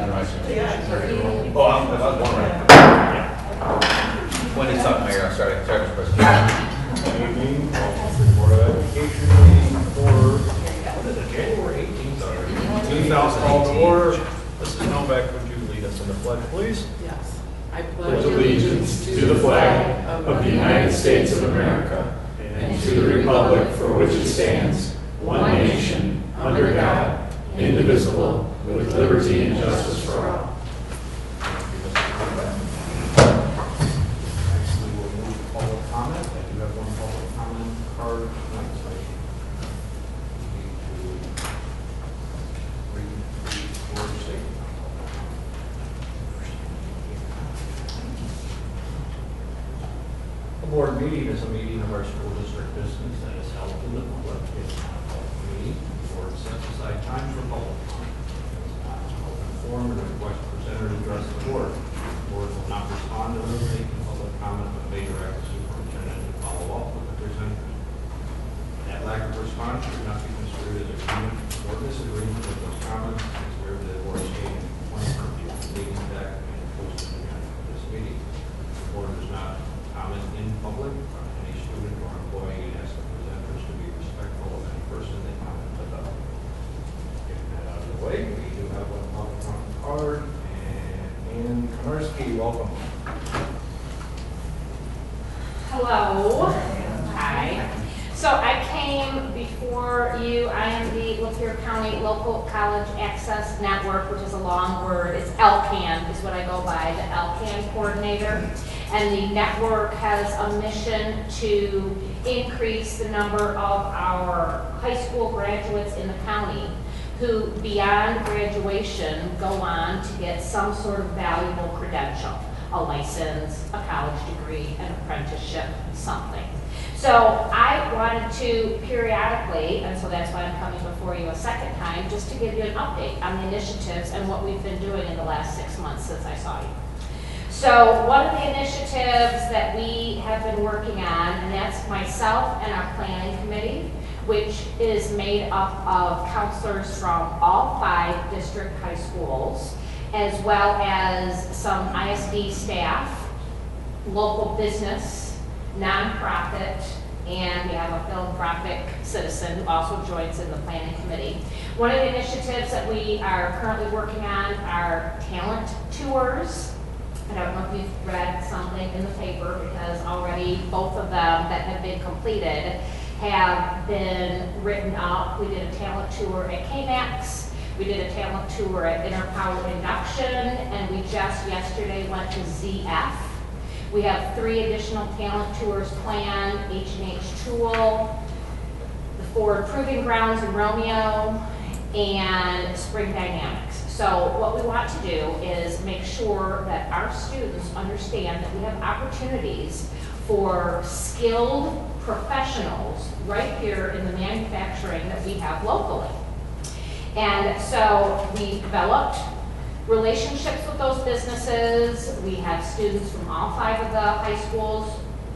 Oh, I'm one right. When it's up, Mayor, I'll start this presentation. Good evening, welcome to the Board of Education meeting for, what is it, January 18th already? 2000 call to order. Mrs. Novak, would you lead us in the pledge, please? Yes. I pledge allegiance to the flag of the United States of America and to the republic for which it stands, one nation, under God, indivisible, with liberty and justice for all. Next, we will move to public comment. I do have one public comment card tonight, so I need to read the board statement. A board meeting is a meeting of our school district business that is held in the public. It's not a public meeting. The board sets aside time for public comment. It's not an open forum and request presenter to address the board. The board will not respond to those making public comment, but may direct the superintendent to follow up with the presenter. That lack of response should not be construed as agreement or disagreement with those comments. It's where the board is taking point from you, leading back and posting again for this meeting. The board does not comment in public from any student or employee and ask the presenters to be respectful of any person they comment about. Getting that out of the way, we do have one public comment card, and Ann Komarski, welcome. Hello. Hi. So I came before you. I am the Lapeer County Local College Access Network, which is a long word. It's LCAN is what I go by, the LCAN coordinator. And the network has a mission to increase the number of our high school graduates in the county who, beyond graduation, go on to get some sort of valuable credential, a license, a college degree, an apprenticeship, something. So I wanted to periodically, and so that's why I'm coming before you a second time, just to give you an update on the initiatives and what we've been doing in the last 6 months since I saw you. So one of the initiatives that we have been working on, and that's myself and our planning committee, which is made up of counselors from all 5 district high schools, as well as some ISD staff, local business, nonprofit, and we have a philanthropic citizen who also joins in the planning committee. One of the initiatives that we are currently working on are talent tours. I don't know if you've read something in the paper because already both of them that have been completed have been written up. We did a talent tour at KMAX. We did a talent tour at Interpower Induction, and we just yesterday went to ZF. We have 3 additional talent tours planned, H&H Tool, the Ford Proving Grounds in Romeo, and Spring Dynamics. So what we want to do is make sure that our students understand that we have opportunities for skilled professionals right here in the manufacturing that we have locally. And so we developed relationships with those businesses. We have students from all 5 of the high schools,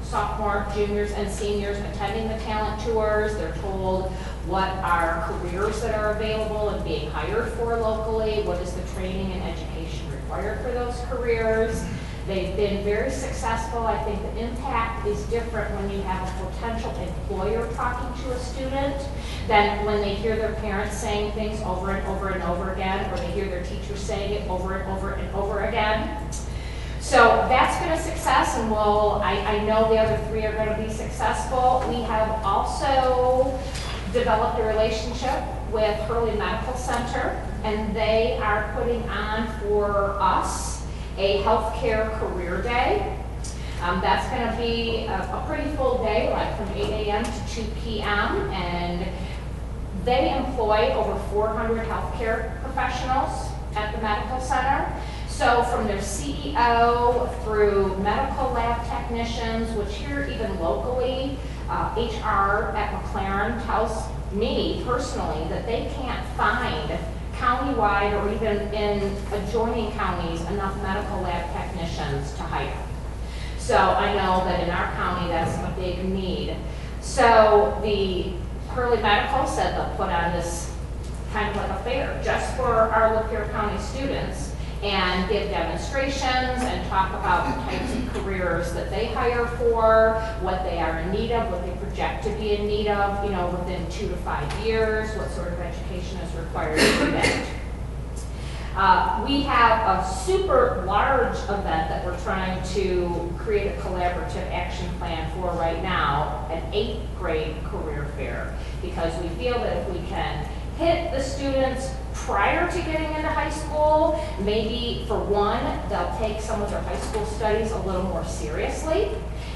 sophomore, juniors, and seniors attending the talent tours. They're told what are careers that are available and being hired for locally, what is the training and education required for those careers. They've been very successful. I think the impact is different when you have a potential employer talking to a student than when they hear their parents saying things over and over and over again, or they hear their teachers saying it over and over and over again. So that's been a success, and I know the other 3 are going to be successful. We have also developed a relationship with Hurley Medical Center, and they are putting on for us a healthcare career day. That's going to be a pretty full day, like from 8 a.m. to 2 p.m., and they employ over 400 healthcare professionals at the medical center. So from their CEO through medical lab technicians, which here even locally, HR at McLaren tells me personally that they can't find countywide or even in adjoining counties enough medical lab technicians to hire. So I know that in our county that's a big need. So the Hurley Medical said they'll put on this kind of like a fair just for our Lapeer County students. and give demonstrations and talk about the types of careers that they hire for, what they are in need of, what they project to be in need of, within 2 to 5 years, what sort of education is required to do that. We have a super large event that we're trying to create a collaborative action plan for right now, an 8th grade career fair, because we feel that if we can hit the students prior to getting into high school, maybe for one, they'll take some of their high school studies a little more seriously,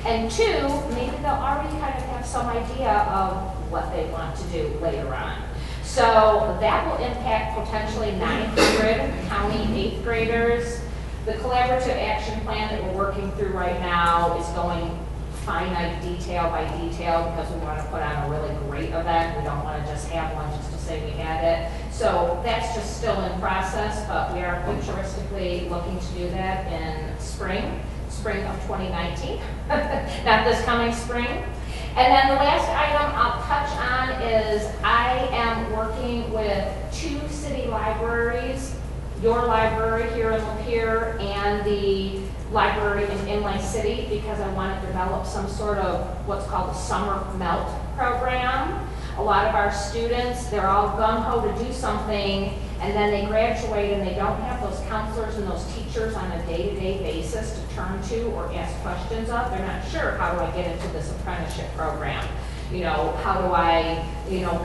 and two, maybe they'll already kind of have some idea of what they want to do later on. So that will impact potentially 900 county 8th graders. The collaborative action plan that we're working through right now is going finite detail by detail because we want to put on a really great event. We don't want to just have one just to say we had it. So that's just still in process, but we are futuristically looking to do that in spring of 2019, not this coming spring. And then the last item I'll touch on is I am working with 2 city libraries, your library here in Lapeer and the library in Inlay City, because I want to develop some sort of what's called a summer melt program. A lot of our students, they're all gung-ho to do something, and then they graduate and they don't have those counselors and those teachers on a day-to-day basis to turn to or ask questions of. They're not sure, how do I get into this apprenticeship program? How do I,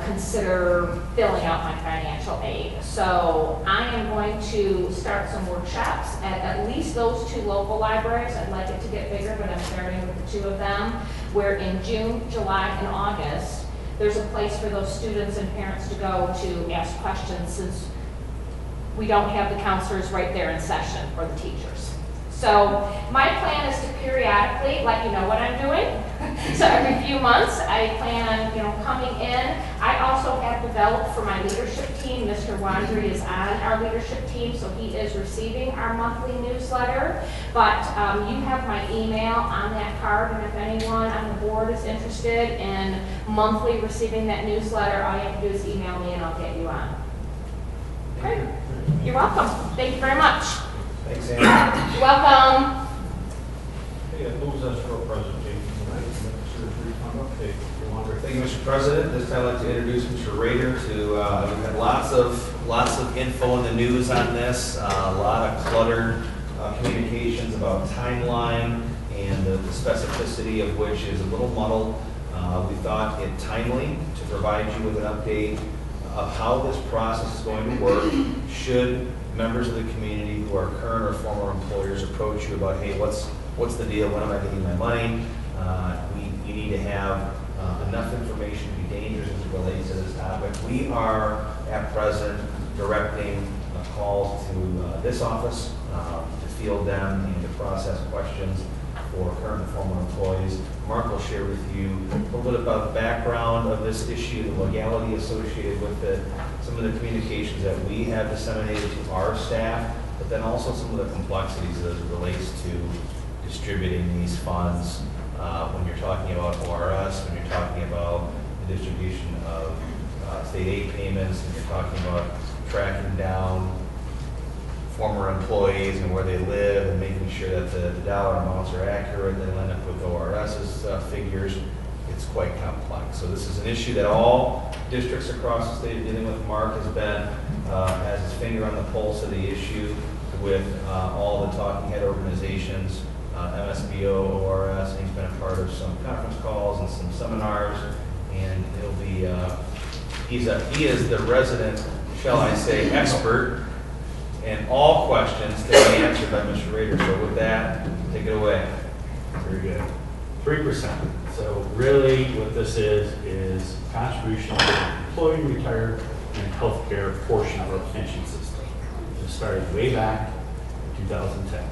consider filling out my financial aid? So I am going to start some workshops at least those 2 local libraries. I'd like it to get bigger, but I'm starting with the 2 of them, where in June, July, and August, there's a place for those students and parents to go to ask questions, since we don't have the counselors right there in session, or the teachers. So my plan is to periodically let you know what I'm doing. So every few months I plan on coming in. I also have developed for my leadership team, Mr. Wandry is on our leadership team, so he is receiving our monthly newsletter. But you have my email on that card, and if anyone on the board is interested in monthly receiving that newsletter, all you have to do is email me and I'll get you on. Great. You're welcome. Thank you very much. Thanks, Ann. You're welcome. Okay, that moves us for a presentation tonight. Thank you, Mr. President. This time I'd like to introduce Mr. Rader to, we've had lots of info in the news on this, a lot of cluttered communications about timeline and the specificity of which is a little muddled. We thought it timely to provide you with an update of how this process is going to work should members of the community who are current or former employers approach you about, hey, what's the deal? When am I getting my money? We need to have enough information to be dangerous as it relates to this topic. We are at present directing calls to this office to field them and to process questions for current and former employees. Mark will share with you a little bit about the background of this issue, the legality associated with it, some of the communications that we have disseminated to our staff, but then also some of the complexities as it relates to distributing these funds when you're talking about ORS, when you're talking about the distribution of state aid payments, and you're talking about tracking down former employees and where they live and making sure that the dollar amounts are accurate, then end up with ORS's figures. It's quite complex. So this is an issue that all districts across the state are dealing with. Mark has his finger on the pulse of the issue with all the talking head organizations, MSBO, ORS, and he's been a part of some conference calls and some seminars, and he'll be, he is the resident, shall I say, expert, and all questions can be answered by Mr. Rader. So with that, take it away. Very good. 3%. So really what this is contribution to the employee, retired, and healthcare portion of our pension system. It started way back in 2010.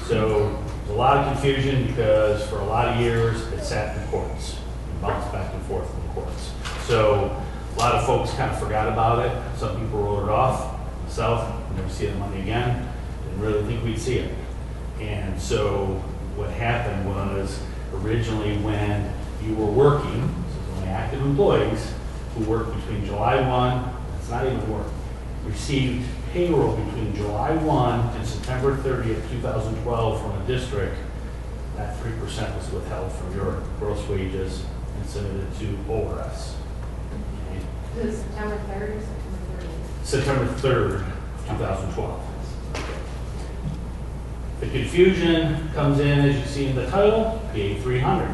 So there's a lot of confusion because for a lot of years it sat in the courts and bounced back and forth in the courts. So a lot of folks kind of forgot about it. Some people wrote it off. Myself, never see the money again. Didn't really think we'd see it. And so what happened was originally when you were working, this is only active employees who worked between July 1, it's not even work, received payroll between July 1 and September 30th, 2012 from a district, that 3% was withheld from your gross wages and submitted to ORS. Okay. Is it September 3rd or September 30th? September 3rd, 2012. The confusion comes in, as you see in the title, PA 300.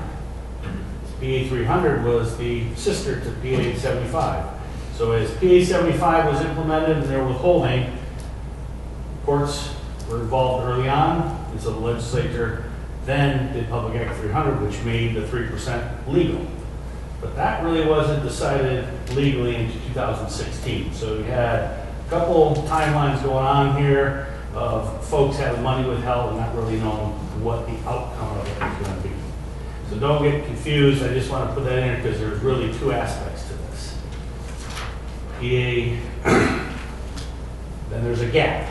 PA 300 was the sister to PA 75. So as PA 75 was implemented and they were withholding, courts were involved early on, and so the legislature then did Public Act 300, which made the 3% legal. But that really wasn't decided legally until 2016. So you had a couple timelines going on here of folks having money withheld and not really knowing what the outcome of it is going to be. So don't get confused. I just want to put that in because there's really two aspects to this. PA, then there's a gap.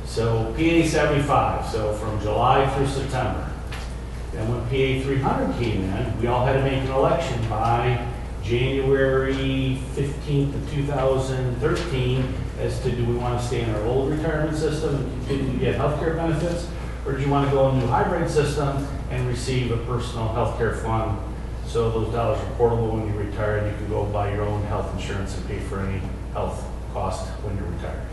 So PA 75, so from July through September. Then when PA 300 came in, we all had to make an election by January 15th of 2013 as to do we want to stay in our old retirement system and continue to get health care benefits, or do you want to go in a new hybrid system and receive a personal health care fund so those dollars are portable when you retire and you can go buy your own health insurance and pay for any health cost when you're retired.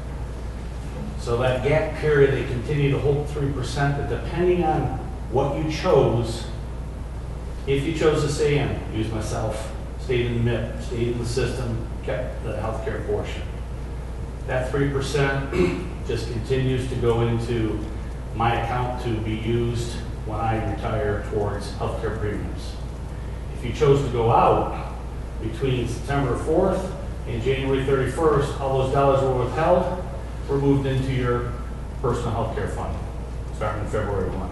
So that gap period, they continue to hold 3%, but depending on what you chose, if you chose to stay in, use myself, stayed in the MIP, stayed in the system, kept the healthcare portion. That 3% just continues to go into my account to be used when I retire towards healthcare premiums. If you chose to go out between September 4th and January 31st, all those dollars were withheld, were moved into your personal healthcare fund, starting in February 1.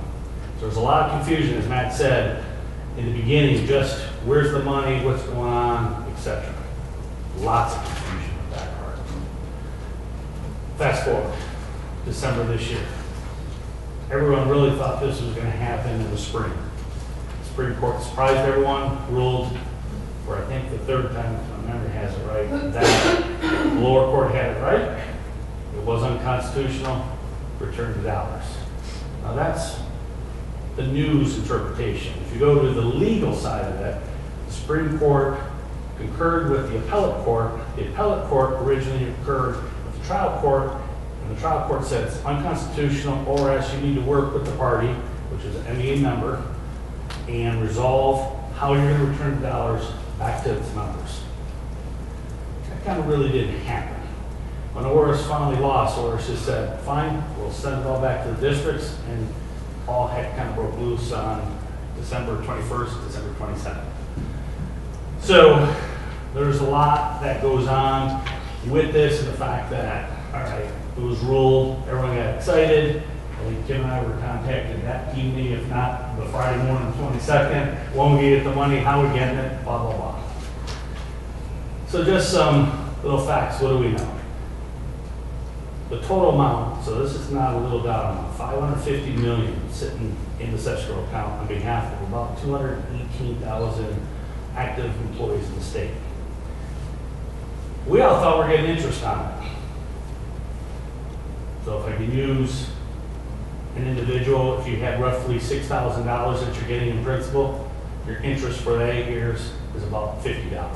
So there's a lot of confusion, as Matt said, in the beginning, just where's the money, what's going on, etc. Lots of confusion with that part. Fast forward, December this year. Everyone really thought this was going to happen in the spring. The Supreme Court surprised everyone, ruled for I think the third time, if my memory has it right, that the lower court had it right. It was unconstitutional, return the dollars. Now that's the news interpretation. If you go to the legal side of it, the Supreme Court concurred with the appellate court. The appellate court originally concurred with the trial court, and the trial court said it's unconstitutional, or else you need to work with the party, which is an MEA member, and resolve how you're going to return the dollars back to its members. That kind of really didn't happen. When ORS finally lost, ORS just said, fine, we'll send it all back to the districts, and all heck kind of broke loose on December 21st, December 22nd. So there's a lot that goes on with this, and the fact that, all right, it was ruled, everyone got excited. I think Kim and I were contacted that evening, if not the Friday morning, 22nd, when we get the money, how we getting it, blah, blah, blah. So just some little facts, what do we know? The total amount, so this is not a little dollar amount, $550 million sitting in the escrow account on behalf of about 218,000 active employees in the state. We all thought we were getting interest on it. So if I can use an individual, if you had roughly $6,000 that you're getting in principal, your interest for that 8 years is about $50.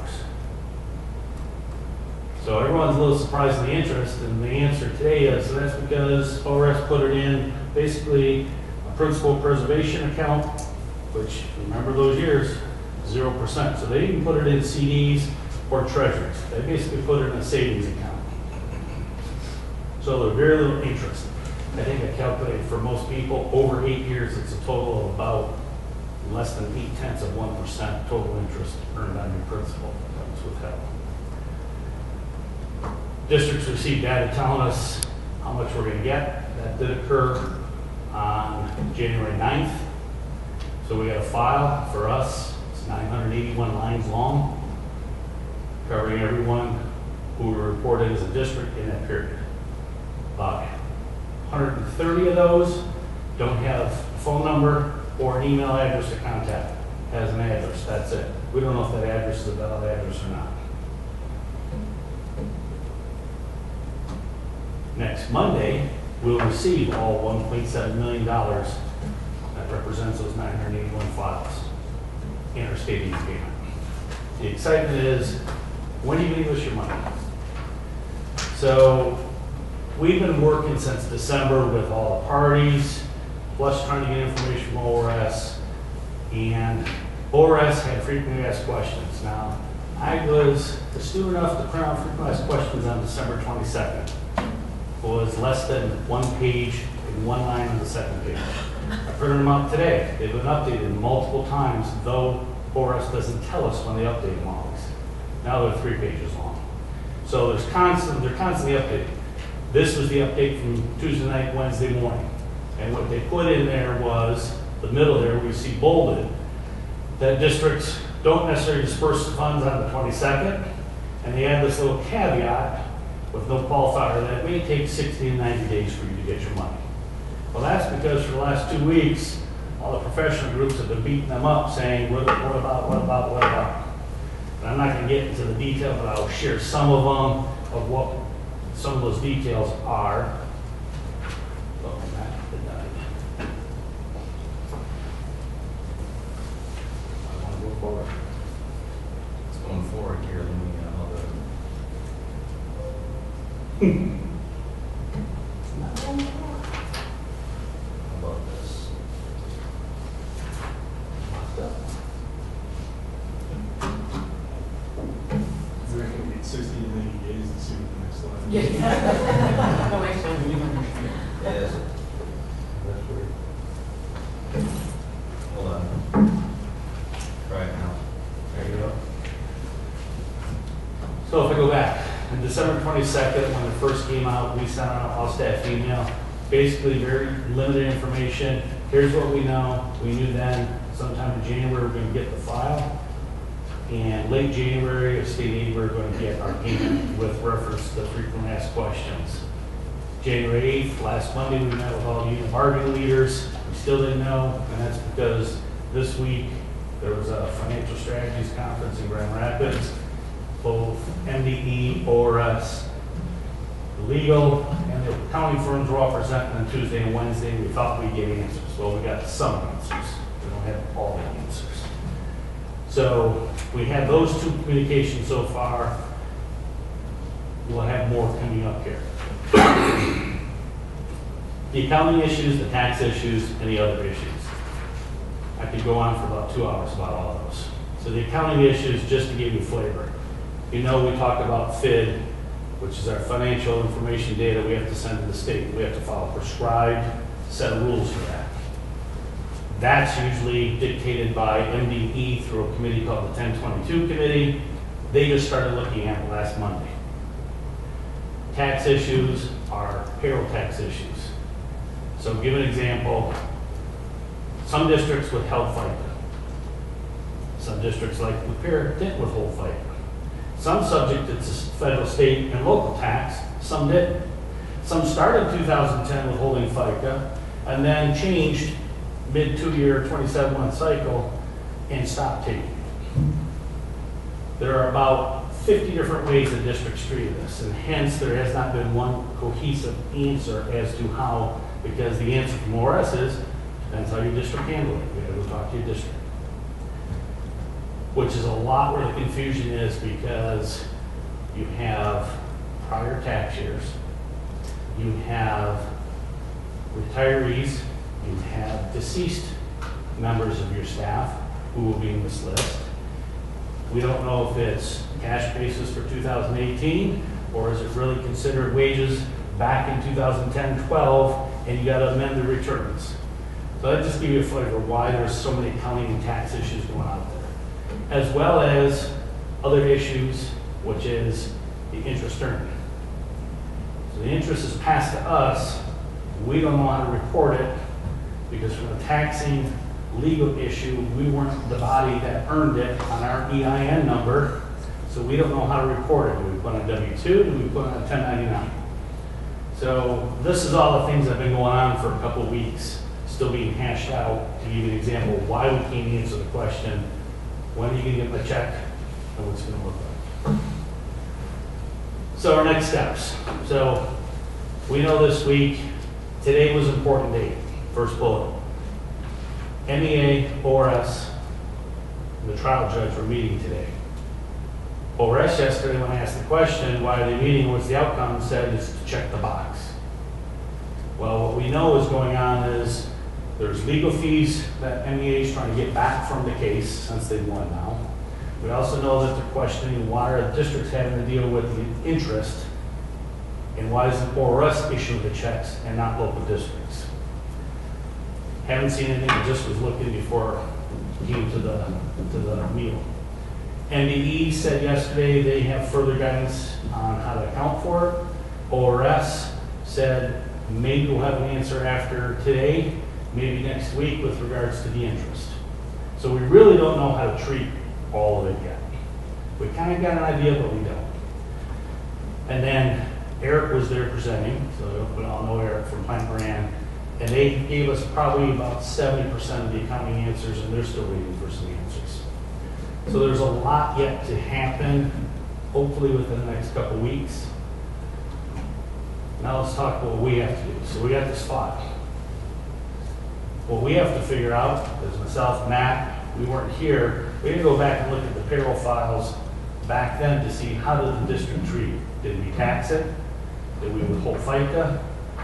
So everyone's a little surprised at the interest, and the answer today is that's because ORS put it in basically a principal preservation account, which, remember those years, 0%. So they didn't put it in CDs or treasuries. They basically put it in a savings account. So there's very little interest. I think I calculated for most people over 8 years, it's a total of about less than 0.8% total interest earned on your principal that was withheld. Districts received data telling us how much we're going to get. That did occur on January 9th. So we got a file for us. It's 981 lines long, covering everyone who were reported as a district in that period. About 130 of those don't have a phone number or an email address to contact. It has an address, that's it. We don't know if that address is a valid address or not. Next Monday, we'll receive all $1.7 million that represents those 981 files in our state aid payment. The excitement is, when are you going to give us your money? So we've been working since December with all the parties, plus trying to get information from ORS. And ORS had frequently asked questions. Now, I was astute enough to print out frequently asked questions on December 22nd. It was less than 1 page and 1 line on the second page. I printed them out today. They've been updated multiple times, though ORS doesn't tell us when they update them always. Now they're 3 pages long. So they're constantly updated. This was the update from Tuesday night, Wednesday morning. And what they put in there was, the middle there, we see bolded, that districts don't necessarily disperse funds on the 22nd, and they add this little caveat with no qualifier that it may take 60 and 90 days for you to get your money. Well, that's because for the last 2 weeks, all the professional groups have been beating them up saying, what about? And I'm not going to get into the detail, but I'll share some of them, of what some of those details are. Oh, Matt did that. I want to go forward. It's going forward here, let me, how about this? I reckon we need 60 to 90 days to see what the next slide is. Yeah. No, actually, we don't. Yes. That's weird. Hold on. Try it now. There you go. So if I go back, on December 22nd, when it first came out, we sent out an all-staff email, basically very limited information. Here's what we know. We knew then sometime in January we're going to get the file. And late January of state aid, we're going to get our payment with reference to the frequently asked questions. January 8th, last Monday, we met with all the union bargaining leaders. We still didn't know, and that's because this week there was a financial strategies conference in Grand Rapids. Both MDE, ORS, the legal, and the accounting firms were all presenting on Tuesday and Wednesday. We thought we'd get answers. Well, we got some answers. We don't have all the answers. So we have those 2 communications so far. We'll have more coming up here. The accounting issues, the tax issues, and the other issues. I could go on for about 2 hours about all those. So the accounting issues, just to give you flavor. You know, we talked about FID, which is our financial information data we have to send to the state. We have to follow a prescribed set of rules for that. That's usually dictated by MDE through a committee called the 1022 Committee. They just started looking at it last Monday. Tax issues are payroll tax issues. So give an example. Some districts withheld FICA. Some districts like Lapeer didn't withhold FICA. Some subjected to federal, state, and local tax, some didn't. Some started 2010 withholding FICA and then changed mid-2-year, 27-month cycle and stopped taking it. There are about 50 different ways that districts treat this, and hence there has not been one cohesive answer as to how, because the answer from ORS is, depends how your district handle it. You gotta go talk to your district. Which is a lot where the confusion is, because you have prior tax years, you have retirees, you have deceased members of your staff who will be in this list. We don't know if it's cash basis for 2018, or is it really considered wages back in 2010-12, and you gotta amend the returns. So that just gives you a flavor of why there's so many accounting and tax issues going out there. As well as other issues, which is the interest earned. So the interest is passed to us, we don't know how to report it, because from a taxing legal issue, we weren't the body that earned it on our EIN number, so we don't know how to report it. Do we put on a W-2? Do we put on a 1099? So this is all the things that have been going on for a couple of weeks, still being hashed out. To give you an example of why we can't answer the question, when are you going to get my check, and what's it going to look like? So our next steps. So We know this week, today was an important date, first bullet. MEA, ORS, and the trial judge were meeting today. ORS yesterday, when I asked the question, why are they meeting, what's the outcome, said is to check the box. Well, what we know is going on is there's legal fees that MEA is trying to get back from the case since they've won now. We also know that they're questioning why are the districts having to deal with the interest and why is the ORS issuing the checks and not local districts. Haven't seen anything, I just was looking before I came to the meal. NDE said yesterday they have further guidance on how to account for it. ORS said maybe we'll have an answer after today, maybe next week with regards to the interest. So we really don't know how to treat all of it yet. We kind of got an idea, but we don't. And then Eric was there presenting, so we all know Eric from Plant Moran, and they gave us probably about 70% of the accounting answers, and they're still waiting for some answers. So there's a lot yet to happen, hopefully within the next couple weeks. Now let's talk about what we have to do. So we got this file. What we have to figure out is myself, Matt, we weren't here. We had to go back and look at the payroll files back then to see how did the district treat it. Did we tax it? Did we withhold FICA?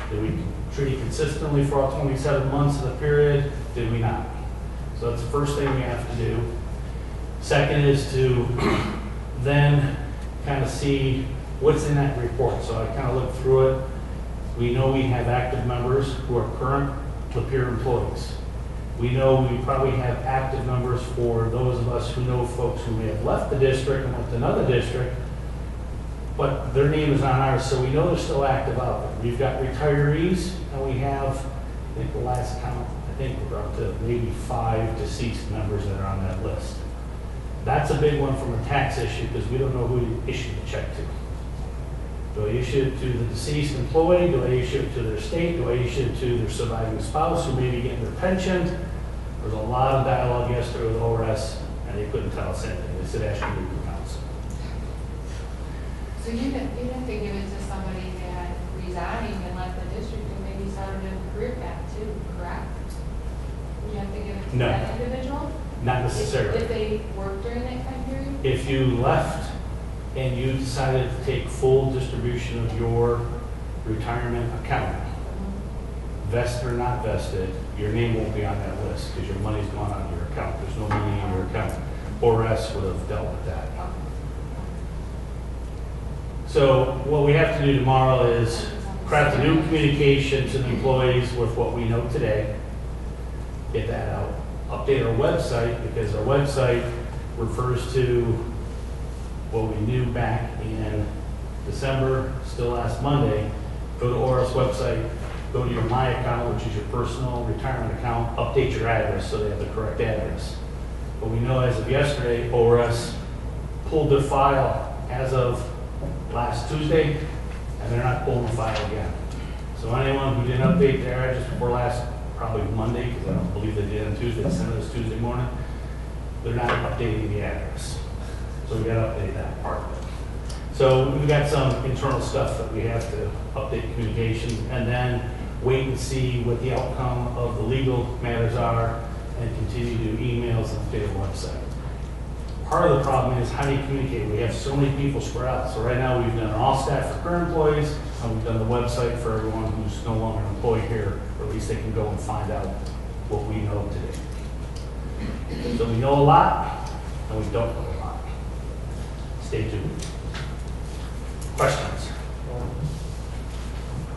Did we treat it consistently for all 27 months of the period? Did we not? So that's the first thing we have to do. Second is to then kind of see what's in that report. So I kind of looked through it. We know we have active members who are current Lapeer employees. We know we probably have active members for those of us who know folks who may have left the district and went to another district, but their name is on ours, so we know they're still active out there. We've got retirees, and we have, I think the last count, I think we're up to maybe 5 deceased members that are on that list. That's a big one from a tax issue because we don't know who to issue the check to. Do I issue it to the deceased employee? Do I issue it to their state? Do I issue it to their surviving spouse who may be getting their pension? There's a lot of dialogue yesterday with ORS, and they couldn't tell us anything. They said, ask your legal counsel. So you'd have to give it to somebody that resigned and left the district and maybe started a career path too, correct? You have to give it to No. that individual? Not necessarily. If they worked during that time period? If you left and you decided to take full distribution of your retirement account, vested or not vested, your name won't be on that list because your money's gone out of your account. There's no money in your account. ORS would have dealt with that. So what we have to do tomorrow is craft a new communication to the employees with what we know today, get that out, update our website because our website refers to what we knew back in December, still last Monday. Go to ORS website, go to your My account, which is your personal retirement account, update your address so they have the correct address. But we know as of yesterday, ORS pulled their file as of last Tuesday, and they're not pulling the file again. So anyone who didn't update their address before last, probably Monday, because I don't believe they did on Tuesday, they sent us Tuesday morning, they're not updating the address. So we got to update that part of it. So we've got some internal stuff that we have to update communications and then wait and see what the outcome of the legal matters are and continue to do emails and update the website. Part of the problem is how do you communicate? We have so many people spread out. So right now we've done all staff for current employees and we've done the website for everyone who's no longer an employee here, or at least they can go and find out what we know today. So we know a lot and we don't know a lot. Stay tuned. Questions?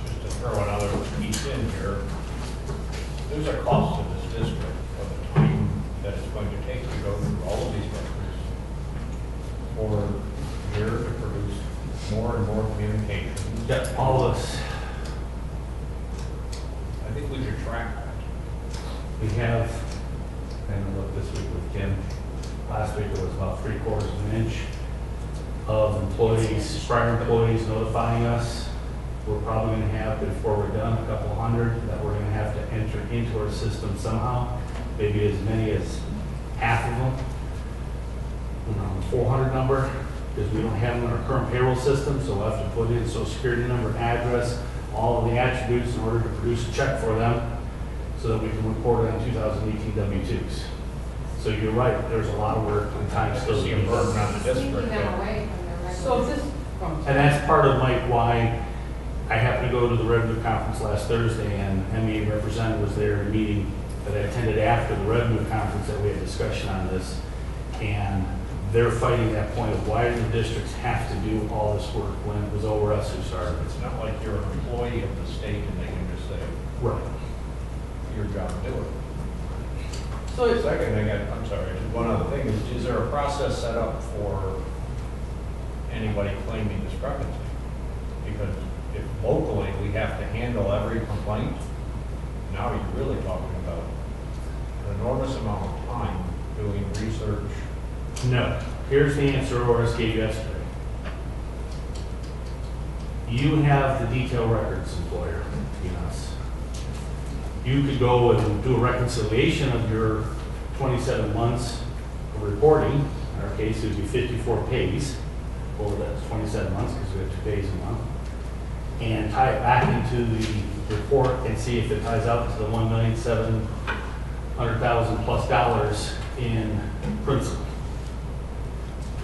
Just to throw another piece in here, there's a cost to this district of the time that it's going to take to go through all of these records for here to produce more and more communications. Yep, all of us. I think we should track that. We have, and look this week with Kim, last week it was about 3/4 of an inch of employees, prior employees notifying us. We're probably going to have, before we're done, a couple hundred that we're going to have to enter into our system somehow. Maybe as many as half of them. 400 number, because we don't have them in our current payroll system, so we'll have to put in social security number, address, all of the attributes in order to produce a check for them so that we can report it on 2018 W-2s. So you're right, there's a lot of work and time still to See be a burden done. on the Taking district. them away from their regular. So this, And that's part of like why I happened to go to the revenue conference last Thursday, and MEA representative was there in a meeting that I attended after the revenue conference that we had discussion on this. And they're fighting that point of why do the districts have to do all this work when it was over us who started? It's not like you're an employee of the state and they can just say, Right. your job, do it. so The second thing, I'm sorry, one other thing, is there a process set up for anybody claiming discrepancy? Because if locally we have to handle every complaint, now you're really talking about an enormous amount of time doing research. No. Here's the answer ORS gave yesterday. You have the detailed records, employer, us. You could go and do a reconciliation of your 27 months of reporting. In our case, it would be 54 pays over that 27 months because we have 2 days a month. And tie it back into the report and see if it ties out to the $1,700,000 plus in principal.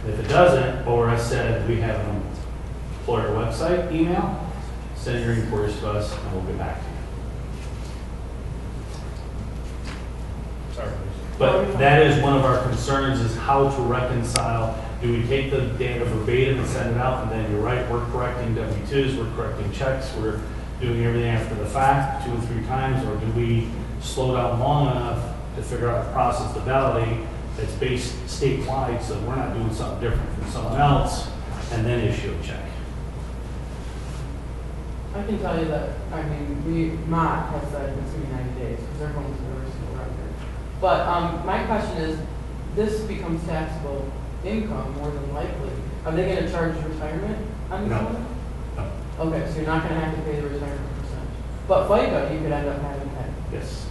If it doesn't, ORS said we have an employer website, email, send your inquiries to us and we'll get back to you. Sorry. But that is one of our concerns is how to reconcile. Do we take the data verbatim and send it out? And then you're right, we're correcting W-2s, we're correcting checks, we're doing everything after the fact 2 or 3 times, or do we slow down long enough to figure out a process to validate that's based statewide so we're not doing something different from someone else and then issue a check? I can tell you that, I mean, Mott has said it's going to be 90 days because they're going to the original record. But my question is, this becomes taxable income more than likely. Are they going to charge retirement on this No. one? No. Okay, so you're not going to have to pay the retirement percent. But FICA, you could end up having to pay, Yes.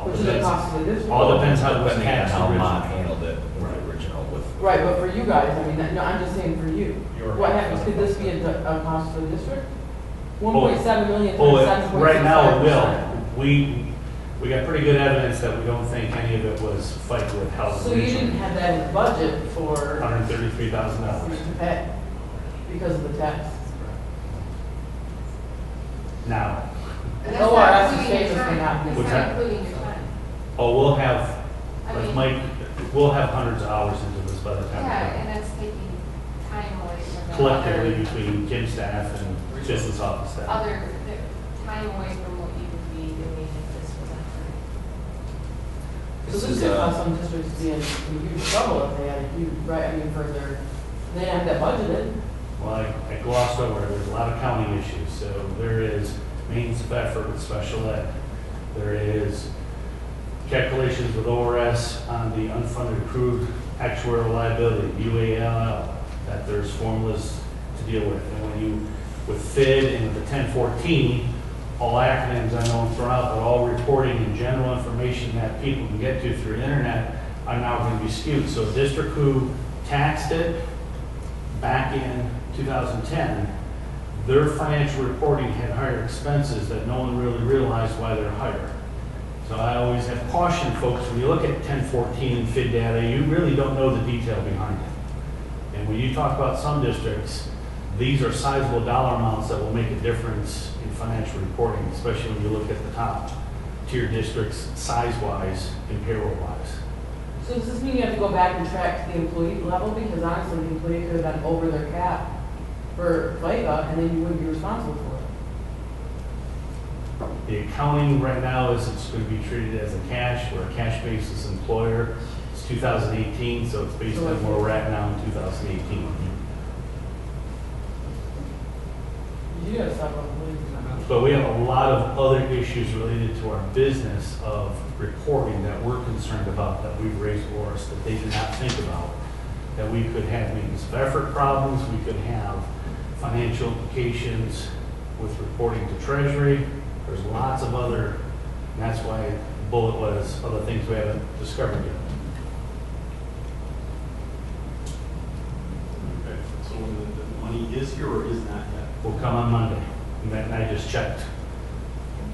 which is a cost of the district. All depends how it was Depending on taxed how Mott originally. handled it in the original with. Right, but for you guys, I mean, no, I'm just saying for you. Your- What happens, could this be a cost for the district? 1.7 million Oh, times 7.65%. right now it will. We got pretty good evidence that we don't think any of it was FICA withheld So you didn't originally. have that in the budget for $133,000. to pay because of the tax. Now, And that's ORS not is including saying your it's time. not- It's What's not that? including your time. we'll have, I like mean, Mike, we'll have hundreds of hours into this by the time. Yeah, we're done. and that's taking time away from the Collectively other, between gym staff and business office staff. other, time away from what you would be doing if this was not. So this could cause some districts to be in huge trouble if they had a huge, right, I mean, for their, they have that budgeted. Well, I glossed over, it. There's a lot of counting issues. So there is maintenance of effort with special ed. There is calculations with ORS on the unfunded accrued actuarial liability, UALL, that there's formulas to deal with. And when you, with FID and with the 1014, all acronyms I know I'm throwing out, but all reporting and general information that people can get to through the internet are now going to be skewed. So a district who taxed it back in 2010, their financial reporting had higher expenses that no one really realized why they're higher. So I always have cautioned folks, when you look at 1014 and FID data, you really don't know the detail behind it. And when you talk about some districts, these are sizable dollar amounts that will make a difference in financial reporting, especially when you look at the top tier districts size-wise and payroll-wise. So does this mean you have to go back and track to the employee level? Because honestly, the employee could have been over their cap for FICA and then you wouldn't be responsible for it. The accounting right now is it's going to be treated as a cash, we're a cash basis employer. It's 2018, so it's based on where we're at now in 2018. You gotta stop unbelieving. But we have a lot of other issues related to our business of reporting that we're concerned about, that we've raised for us, that they did not think about. That we could have maintenance of effort problems, we could have financial implications with reporting to Treasury. There's lots of other, and that's why the bullet was other things we haven't discovered yet. Okay, so the money is here or is not yet? Will come on Monday. And I just checked.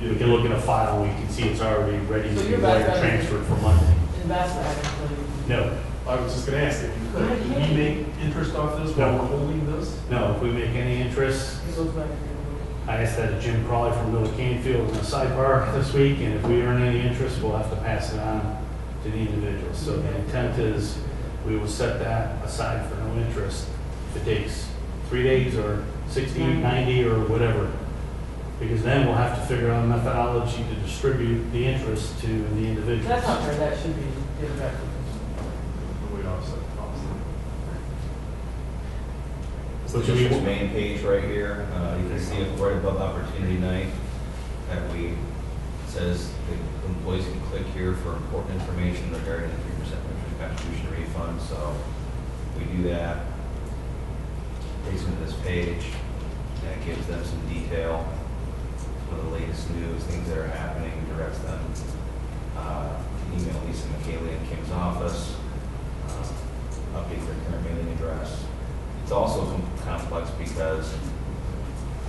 We can look in a file, and we can see it's already ready to So be you're wire back- transferred for Monday. Invest that actually. No, I was just gonna ask if you could, do we make interest off this while we're holding this? no, if we make any interest, It goes back to your. I asked that of Jim Crawley from Miller Canfield in a sidebar this week, and if we earn any interest, we'll have to pass it on to the individuals. So the intent is, we will set that aside for no interest. If it takes 3 days or 60, 90, or whatever. Because then we'll have to figure out a methodology to distribute the interest to the individuals. That's not fair, that should be given back to them. The way to offset the cost. The district's main page right here, you can see it right above Opportunity Night, that we, says the employees can click here for important information regarding the 3% interest contribution refund, so we do that. Takes them to this page, and it gives them some detail, some of the latest news, things that are happening, directs them, email Lisa McKaylee in Kim's office, update their current mailing address. It's also complex because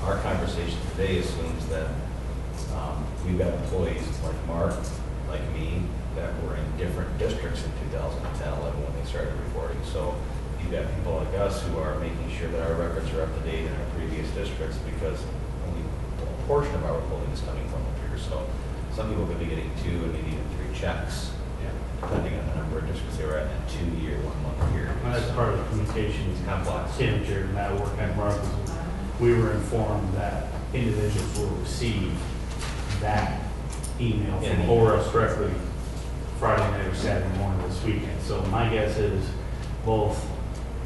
our conversation today assumes that we've got employees like Mark, like me, that were in different districts in 2010, 11 when they started reporting. So you've got people like us who are making sure that our records are up to date in our previous districts because only a portion of our reporting is coming from Lapeer. So some people could be getting 2 and maybe even 3 checks, depending on the number of districts they were at in a 2-year, 1-month period. And that's part of the communication. It's complex. Tim, Jared, and I work at Mark. We were informed that individuals will receive that email from ORS directly Friday night or Saturday morning this weekend. So my guess is both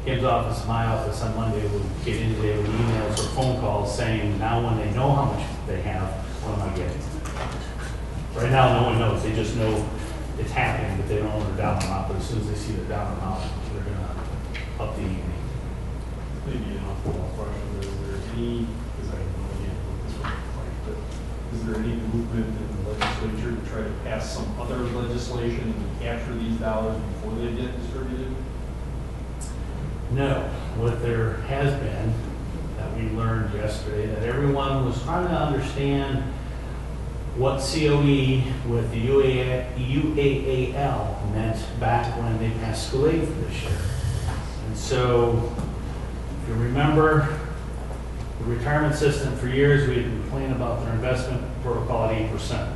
Kim's office and my office on Monday will get inundated with emails or phone calls saying, now when they know how much they have, what am I getting? Right now, no one knows. They just know it's happening, but they don't know the dollar amount. But as soon as they see the dollar amount, they're going to up the evening. Maybe an off-the-wall question, is there any, because I have no idea what this would look like, but is there any movement in the legislature to try to pass some other legislation and capture these dollars before they get distributed? No, what there has been, that we learned yesterday, that everyone was trying to understand what COE with the UAAL meant back when they passed school aid for this year. And so, if you remember, the retirement system for years, we had been complaining about their investment protocol at 8%.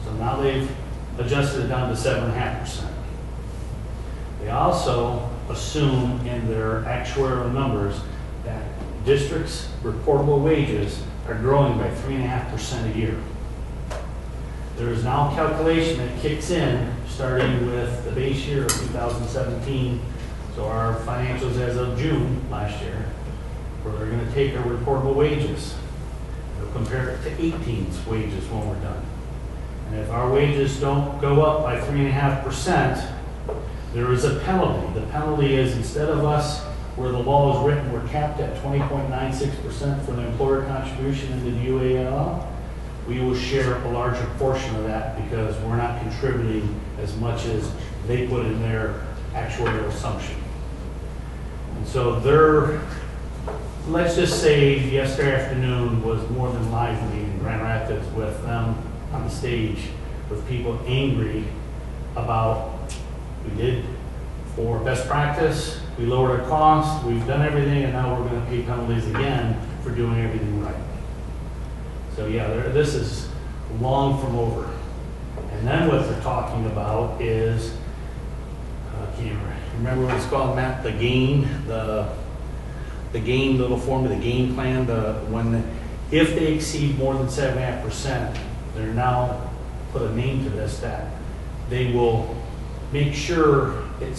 So now they've adjusted it down to 7.5%. They also assume in their actuarial numbers that districts' reportable wages are growing by 3.5% a year. There is now a calculation that kicks in starting with the base year of 2017, so our financials as of June last year, where they're going to take our reportable wages. They'll compare it to 18's wages when we're done. And if our wages don't go up by 3.5%, there is a penalty. The penalty is, instead of us, where the law is written, we're capped at 20.96% for the employer contribution into the UAL, we will share a larger portion of that because we're not contributing as much as they put in their actuarial assumption. And so let's just say yesterday afternoon was more than lively in Grand Rapids with them on the stage with people angry about, we did for best practice, we lowered our costs, we've done everything, and now we're going to pay penalties again for doing everything right. So yeah, this is long from over. And then what they're talking about is, I can't remember what it's called, Matt, the gain, the gain little form of the gain plan, if they exceed more than 7.5%, they're now put a name to this, that they will make sure it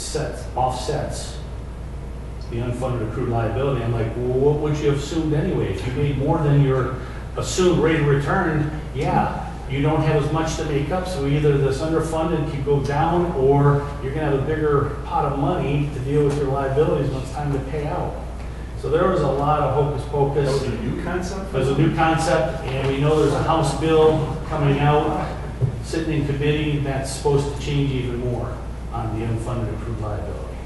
offsets the unfunded accrued liability. I'm like, well, what would you have assumed anyway? If you made more than your assumed rate of return, yeah, you don't have as much to make up, so either this underfunded can go down or you're going to have a bigger pot of money to deal with your liabilities when it's time to pay out. So there was a lot of hocus pocus. That was a new concept? It was a new concept, and we know there's a House bill coming out, sitting in committee, that's supposed to change even more on the unfunded accrued liability.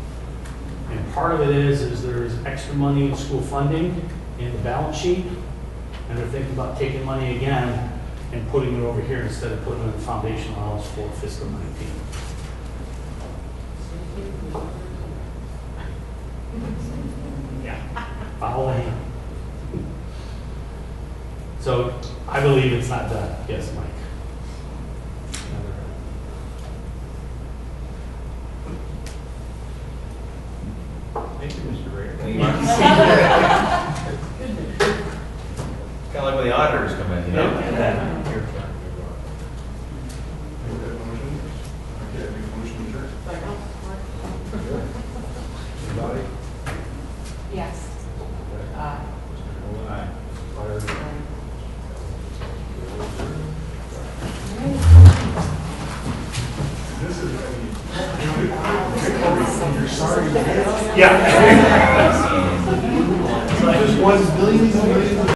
And part of it is there's extra money in school funding in the balance sheet, and they're thinking about taking money again and putting it over here instead of putting it in the foundation allowance for fiscal 19. Yeah, follow the hand. So I believe it's not done. Yes, Mike. Thank you, Mr. Rader. Thank you. Kind of like when the auditors come in, you know? Make that motion. Okay, make a motion to adjourn. Anybody? Yes. Aye. Aye. This is, you're sorry. Yeah.